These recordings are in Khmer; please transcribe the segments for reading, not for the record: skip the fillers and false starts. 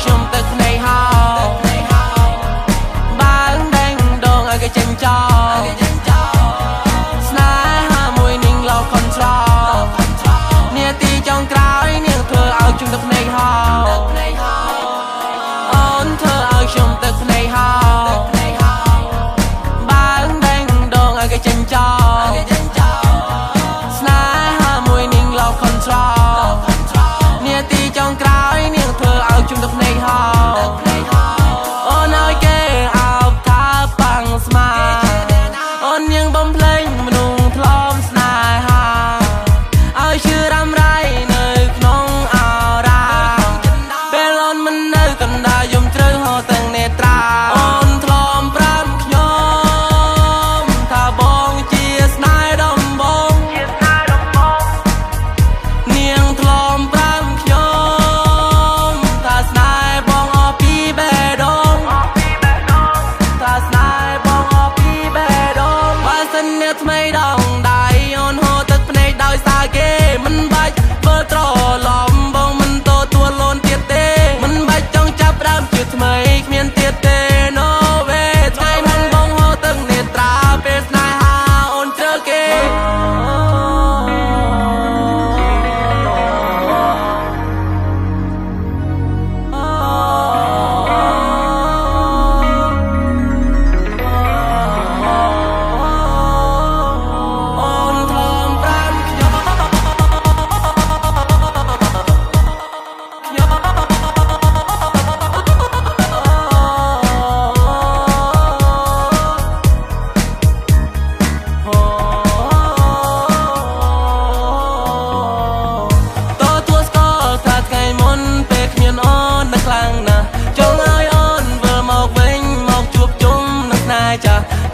ខ្ញុំទឹកភ្នែកហោបើដែងដងឲ្យគេចេញចោលស្នេហាមួយនាងឡោខនត្រនាទីចុងក្រោយនាងធ្វើឲ្យខ្ញុំទឹកភ្នែកហោអូនធ្វើឲ្យខ្ញុំទឹកភ្នែកហោបើដែងដងឲ្យគេចេញចោលស្នេហាមួយនាងឡោខនត្រនាទីចុងក្រោយនាងធ្វើឲ្យខ្ញុំទឹកភ្នែកហោអូនឲ្យគេអោបថាប៉ាំងស្មាអូននាងបំភ្លេងមនុស្សថ្លុំស្នេហាឲ្យឈឺរ៉ាំរ៉ៃនៅក្នុងអរ៉ាពេលអូនមិននៅកណ្ដាលយំត្រូវហោទាំងនេត្រាអូនថ្លុំប្រាប់ខ្ញុំថាបងជាស្នេហ៍ដំបងនាងថ្លុំប្រាប់ខ្ញុំថាស្នេហ៍បងអស់ពីបេះដូងថាស្នេហ៍បងអស់ពីបេះដូងបើសិនអ្នកថ្មីដងដៃអូនហូរទឹកភ្នែកដោយសារគេមិនបាច់ធ្វើត្រឡំបងមិនទទួលលូនទៀតទេមិនបាច់ចង់ចាប់ដើមជាថ្មីគ្មានទៀតទេ no way ថ្ងៃមុនបងហូរទឹកនេត្រាពេលស្នេហាអូនជ្រើគេ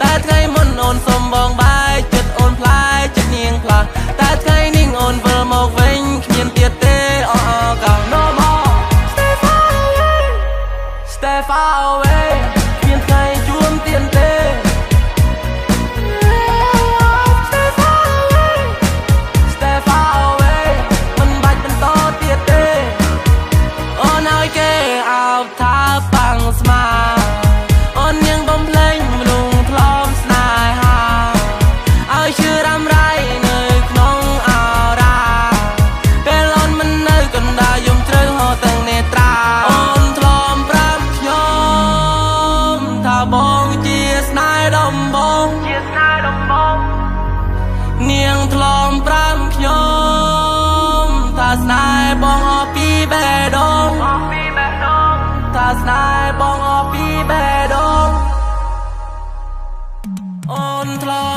តែថ្ងៃមុនអូនសុំបងបាយចិត្តអូនផ្លាយចិត្តនាងផ្លាស់តែថ្ងៃនេះអូនវិលមកវិញគ្មានទៀតទេអអកោ No more stay far away stay far away គ្មានថ្ងៃជួបទៀតទេ stay far away stay far away មិនបាច់បន្តទៀតទេអូនឲ្យគេអោបថាប៉ាំងស្មាអូននាងបំភ្លេងមនុស្សថ្លុំស្នេហាឲ្យឈឺរ៉ាំរ៉ៃនៅក្នុងអរ៉ាពេលអូនមិននៅកណ្ដាលយំត្រូវហោទាំងនេត្រាអូនថ្លុំប្រាប់ខ្ញុំថាបងជាស្នេហ៍ដំបងនាងថ្លុំប្រាប់ខ្ញុំថាស្នេហ៍បងអស់ពីបេះដូងថាស្នេហ៍បងអស់ពីបេះដូងអូនថ្លុំ